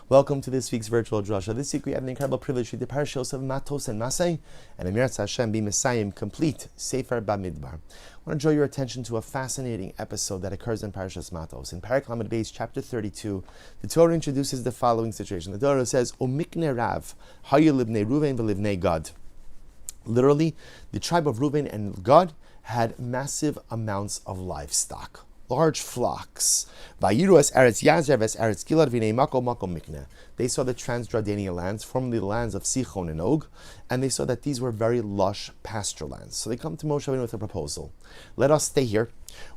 Welcome to this week's virtual Drasha. This week we have the incredible privilege to read the parashos of Matos and Masay, and Emirat Hashem be Messiah complete Sefer Bamidbar. I want to draw your attention to a fascinating episode that occurs in Parashas Matos. In Parak Lamed Beis, chapter 32, the Torah introduces the following situation. The Torah says, "Omikne Rav, Hayu Libnei Ruvain v'Libnei Gad." Literally, the tribe of Reuven and Gad had massive amounts of livestock, large flocks. They saw the Transjordanian lands, formerly the lands of Sichon and Og, and they saw that these were very lush pasture lands. So they come to Moshe Rabbeinu with a proposal. Let us stay here.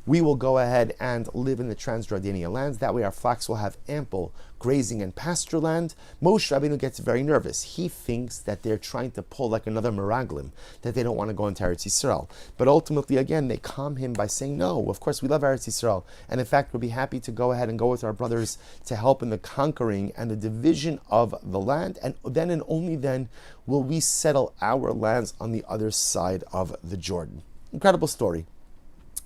We will go ahead and live in the Transjordanian lands. That way our flocks will have ample grazing and pasture land. Moshe Rabbeinu gets very nervous. He thinks that they're trying to pull like another Meraglim, that they don't want to go into Eretz Yisrael. But ultimately, again, they calm him by saying, no, of course, we love Eretz Yisrael. And in fact, we'll be happy to go ahead and go with our brothers to help in the conquering and the division of the land. And then and only then will we settle our lands on the other side of the Jordan. Incredible story.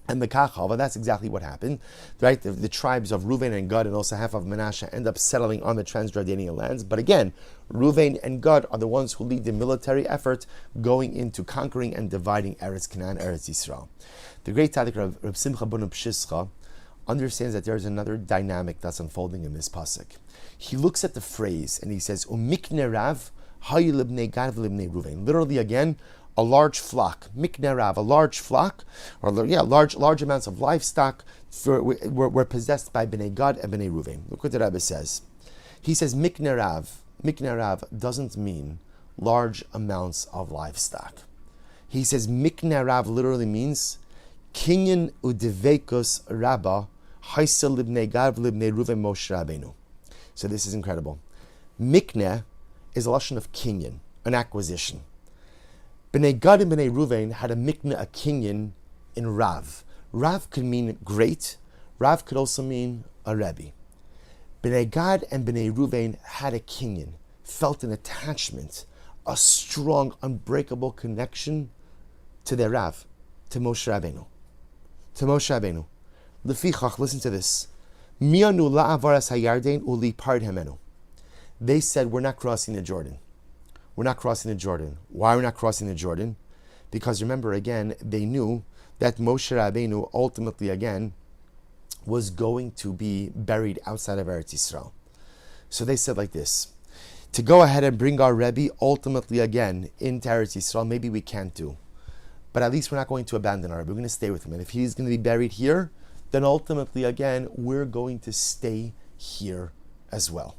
And the Kachava, that's exactly what happened, right? The tribes of Reuven and Gad and also half of Manasseh end up settling on the Transjordanian lands. But again, Reuven and Gad are the ones who lead the military effort going into conquering and dividing Eretz Canaan, Eretz Yisrael. The great tzaddik Reb Simcha ben Pshischa understands that there is another dynamic that's unfolding in this pasuk. He looks at the phrase and he says, "Umikne Rav, hayu libnei Gad v'libnei Reuven." Literally, again, a large flock, mikne rav, a large flock, or large amounts of livestock were possessed by Bnei Gad and Bnei Reuven. Look what the Rebbe says. He says mikne rav doesn't mean large amounts of livestock. He says mikne rav literally means kinyan udevekus rabba haisa libnei Gad libnei Reuven Moshe Rabbeinu. So this is incredible. Mikne is a lashon of kinyan, an acquisition. Bnei Gad and Bnei Reuven had a mikna, a kinyan, in Rav. Rav could mean great. Rav could also mean a Rebbe. Bnei Gad and Bnei Reuven had a kinyan, felt an attachment, a strong, unbreakable connection to their Rav, to Moshe Rabbeinu. To Moshe Rabbeinu. Lefichach, listen to this. Mianu la'avaras hayarden uli pard hemenu. They said, we're not crossing the Jordan. We're not crossing the Jordan. Why are we not crossing the Jordan? Because remember, again, they knew that Moshe Rabbeinu ultimately, again, was going to be buried outside of Eretz Yisrael. So they said like this, to go ahead and bring our Rebbe ultimately, again, into Eretz Yisrael, maybe we can't do. But at least we're not going to abandon our Rebbe. We're going to stay with him. And if he's going to be buried here, then ultimately, again, we're going to stay here as well.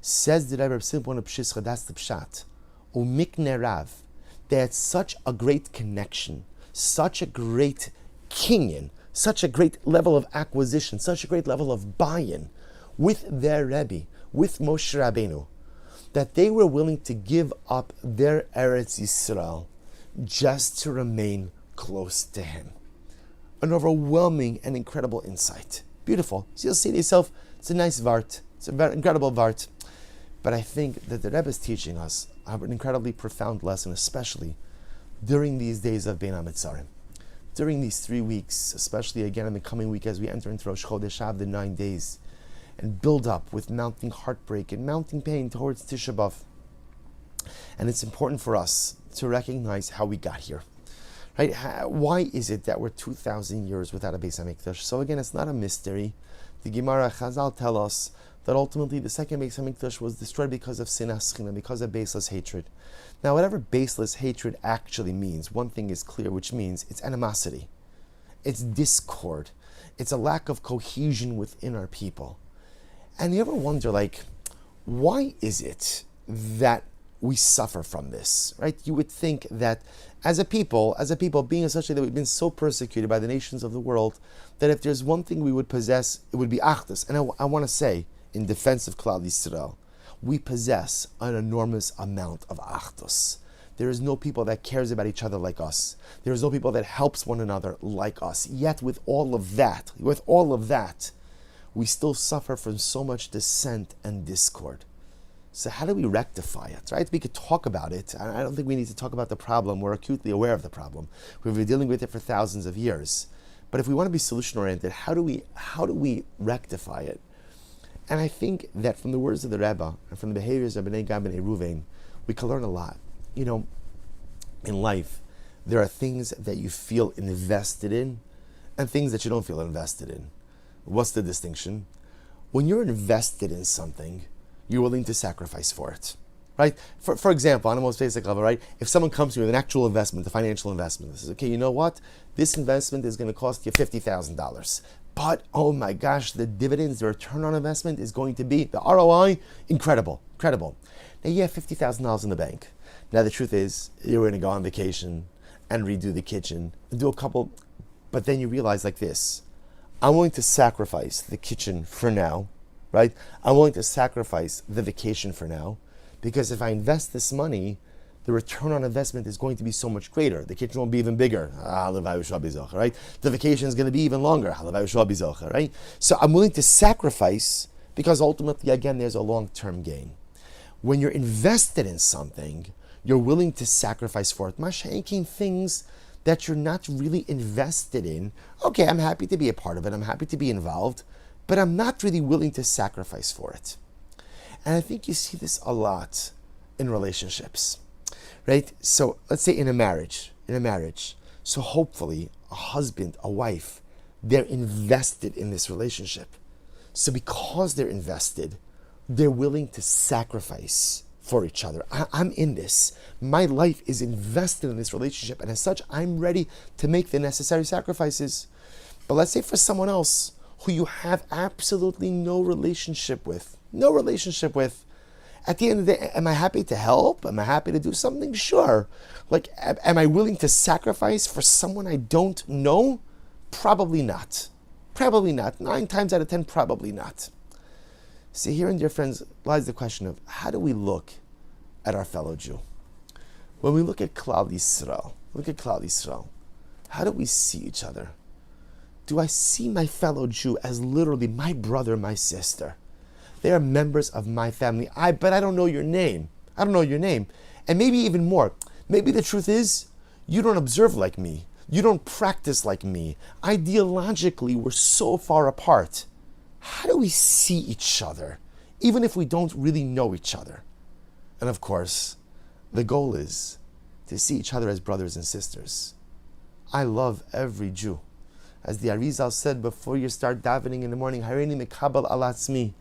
Says the Rebbe Simcha ben Pshischa, that's the pshat. Umikne Rav, they had such a great connection, such a great kinyan, such a great level of acquisition, such a great level of buy-in with their Rebbe, with Moshe Rabbeinu, that they were willing to give up their Eretz Yisrael just to remain close to him. An overwhelming and incredible insight. Beautiful. So you'll say to yourself, it's a nice vart, it's an incredible vart. But I think that the Rebbe is teaching us an incredibly profound lesson, especially during these days of Bein HaMetzarim. During these 3 weeks, especially again in the coming week as we enter into Rosh Chodesh Av, the 9 days, and build up with mounting heartbreak and mounting pain towards Tisha B'Av. And it's important for us to recognize how we got here. Right? Why is it that we're 2,000 years without a Beis HaMikdash? So again, it's not a mystery. The Gemara Chazal tell us that ultimately the second Beis HaMikdash was destroyed because of sinas china, because of baseless hatred. Now, whatever baseless hatred actually means, one thing is clear, which means it's animosity, it's discord, it's a lack of cohesion within our people. And you ever wonder, why is it that we suffer from this, right? You would think that as a people, being essentially that we've been so persecuted by the nations of the world, that if there's one thing we would possess, it would be achdus. And I want to say, in defense of Klal Yisrael, we possess an enormous amount of achdus. There is no people that cares about each other like us. There is no people that helps one another like us. Yet with all of that, we still suffer from so much dissent and discord. So how do we rectify it, right? We could talk about it. I don't think we need to talk about the problem. We're acutely aware of the problem. We've been dealing with it for thousands of years. But if we want to be solution-oriented, how do we rectify it? And I think that from the words of the Rebbe and from the behaviors of Bnei Gad, Bnei Ruvain, we can learn a lot. In life, there are things that you feel invested in and things that you don't feel invested in. What's the distinction? When you're invested in something, you're willing to sacrifice for it, right? For example, on the most basic level, right? If someone comes to you with an actual investment, a financial investment, this is, okay, you know what? This investment is going to cost you $50,000. But, oh my gosh, the dividends, the return on investment is going to be, the ROI, incredible. Now you have $50,000 in the bank. Now the truth is, you're going to go on vacation and redo the kitchen and do a couple, but then you realize like this, I'm willing to sacrifice the kitchen for now, right? I'm willing to sacrifice the vacation for now, because if I invest this money, the return on investment is going to be so much greater. The kitchen will be even bigger, right? The vacation is going to be even longer, right? So I'm willing to sacrifice because ultimately, again, there's a long-term gain. When you're invested in something, you're willing to sacrifice for it. Mashenking things that you're not really invested in. Okay, I'm happy to be a part of it. I'm happy to be involved, but I'm not really willing to sacrifice for it. And I think you see this a lot in relationships, right? So let's say in a marriage. So hopefully a husband, a wife, they're invested in this relationship. So because they're invested, they're willing to sacrifice for each other. I'm in this. My life is invested in this relationship, and as such, I'm ready to make the necessary sacrifices. But let's say for someone else who you have absolutely no relationship with, at the end of the day, am I happy to help? Am I happy to do something? Sure. Like, am I willing to sacrifice for someone I don't know? Probably not. 9 times out of 10, probably not. See, herein, dear friends, lies the question of how do we look at our fellow Jew? When we look at Klal Yisrael, how do we see each other? Do I see my fellow Jew as literally my brother, my sister? They are members of my family. But I don't know your name. And maybe even more. Maybe the truth is, you don't observe like me. You don't practice like me. Ideologically, we're so far apart. How do we see each other, even if we don't really know each other? And of course, the goal is to see each other as brothers and sisters. I love every Jew. As the Arizal said before you start davening in the morning, Hareini mekabel al atzmi,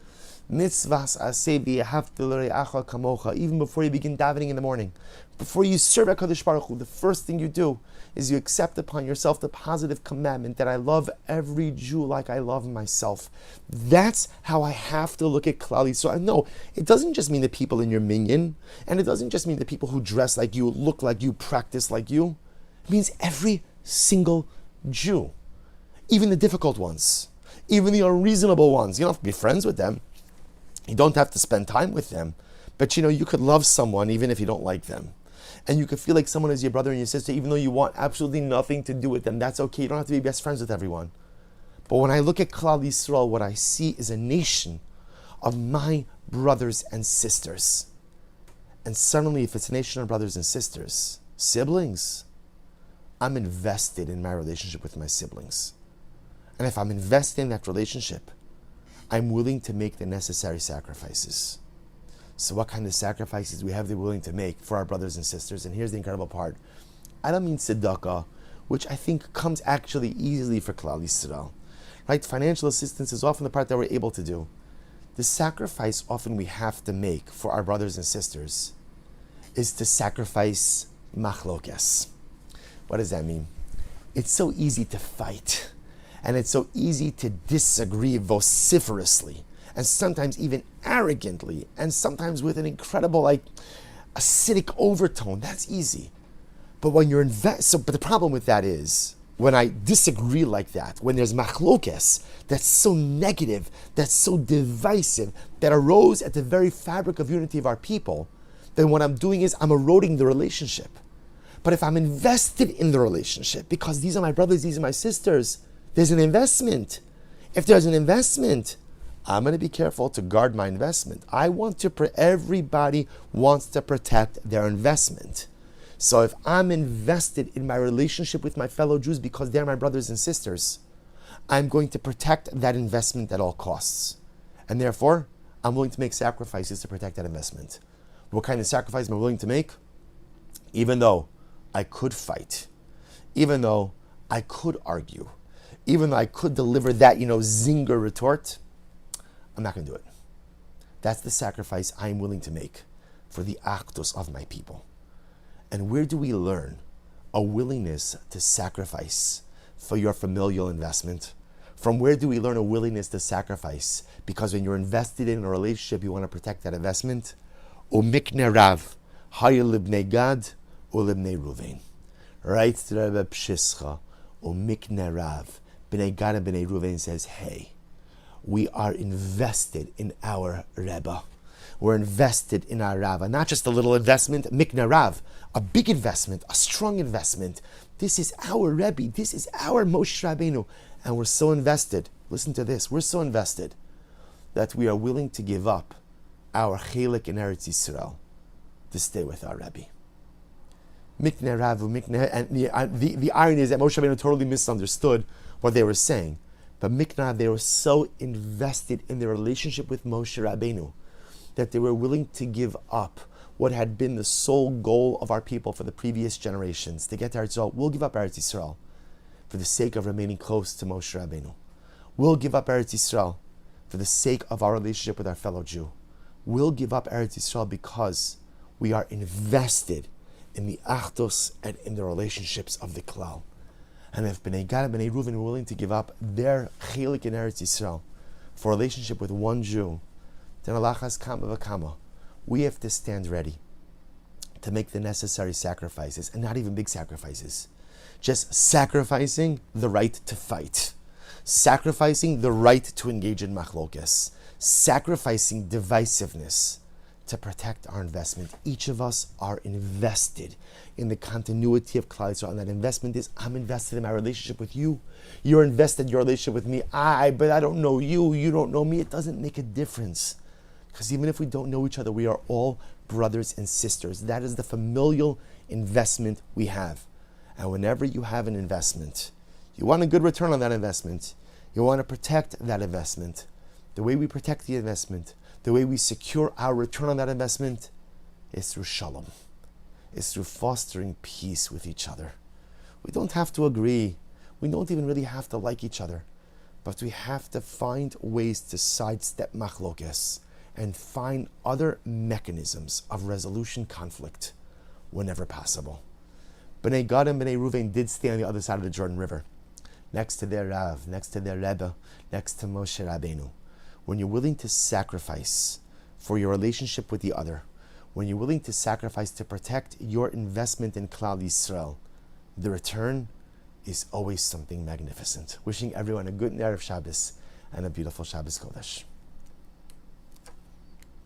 mitzvahs aseh v'yehavta l're'acha kamocha. Even before you begin davening in the morning, before you serve HaKadosh Baruch Hu, the first thing you do is you accept upon yourself the positive commandment that I love every Jew like I love myself. That's how I have to look at Klal Yisrael. No, it doesn't just mean the people in your minyan, and it doesn't just mean the people who dress like you, look like you, practice like you. It means every single Jew. Even the difficult ones, even the unreasonable ones. You don't have to be friends with them. You don't have to spend time with them. But you could love someone even if you don't like them. And you could feel like someone is your brother and your sister even though you want absolutely nothing to do with them. That's okay. You don't have to be best friends with everyone. But when I look at Klal Yisrael, what I see is a nation of my brothers and sisters. And suddenly, if it's a nation of brothers and sisters, siblings, I'm invested in my relationship with my siblings. And if I'm invested in that relationship, I'm willing to make the necessary sacrifices. So what kind of sacrifices we have to be willing to make for our brothers and sisters? And here's the incredible part. I don't mean tzedakah, which I think comes actually easily for Klal Yisrael. Right? Financial assistance is often the part that we're able to do. The sacrifice often we have to make for our brothers and sisters is to sacrifice machlokes. What does that mean? It's so easy to fight. And it's so easy to disagree vociferously, and sometimes even arrogantly, and sometimes with an incredible, acidic overtone. That's easy. But when you're but the problem with that is, when I disagree like that, when there's machlokes that's so negative, that's so divisive, that arose at the very fabric of unity of our people, then what I'm doing is I'm eroding the relationship. But if I'm invested in the relationship, because these are my brothers, these are my sisters, there's an investment. If there's an investment, I'm going to be careful to guard my investment. Everybody wants to protect their investment. So if I'm invested in my relationship with my fellow Jews because they're my brothers and sisters, I'm going to protect that investment at all costs. And therefore, I'm willing to make sacrifices to protect that investment. What kind of sacrifice am I willing to make? Even though I could fight, even though I could argue, even though I could deliver that, zinger retort, I'm not going to do it. That's the sacrifice I'm willing to make for the achdus of my people. And where do we learn a willingness to sacrifice for your familial investment? From where do we learn a willingness to sacrifice? Because when you're invested in a relationship, you want to protect that investment. Umikne Rav, Hayil libnei Gad, ulibnei Ruvain. Right to Rebbe Pshischa, Umikne Rav, Bnei Gad and Bnei Ruvain says, hey, we are invested in our Rebbe. We're invested in our Rav. Not just a little investment, Mikne Rav, a big investment, a strong investment. This is our Rebbe. This is our Moshe Rabbeinu. And we're so invested. Listen to this. We're so invested that we are willing to give up our chelik in Eretz Yisrael to stay with our Rebbe. Mikne Rav, Mikne, and the irony is that Moshe Rabbeinu totally misunderstood what they were saying. But Mikne, they were so invested in their relationship with Moshe Rabbeinu that they were willing to give up what had been the sole goal of our people for the previous generations, to get to Eretz Yisrael. We'll give up Eretz Yisrael for the sake of remaining close to Moshe Rabbeinu. We'll give up Eretz Yisrael for the sake of our relationship with our fellow Jew. We'll give up Eretz Yisrael because we are invested in the achdus and in the relationships of the klal. And if Bnei Gad and Bnei Reuven were willing to give up their chelik in Eretz Yisrael for a relationship with one Jew, then alachas kama v'kama, we have to stand ready to make the necessary sacrifices, and not even big sacrifices. Just sacrificing the right to fight, sacrificing the right to engage in machlokes, sacrificing divisiveness to protect our investment. Each of us are invested in the continuity of Klal Yisrael, and that investment is, I'm invested in my relationship with you. You're invested in your relationship with me. But I don't know you. You don't know me. It doesn't make a difference. Because even if we don't know each other, we are all brothers and sisters. That is the familial investment we have. And whenever you have an investment, you want a good return on that investment. You want to protect that investment. The way we protect the investment, the way we secure our return on that investment, is through shalom. It's through fostering peace with each other. We don't have to agree. We don't even really have to like each other. But we have to find ways to sidestep machlokes and find other mechanisms of resolution conflict whenever possible. Bnei Gad and Bnei Reuven did stay on the other side of the Jordan River, next to their Rav, next to their Rebbe, next to Moshe Rabbeinu. When you're willing to sacrifice for your relationship with the other, when you're willing to sacrifice to protect your investment in Klal Yisrael, the return is always something magnificent. Wishing everyone a good Erev Shabbos and a beautiful Shabbos Kodesh.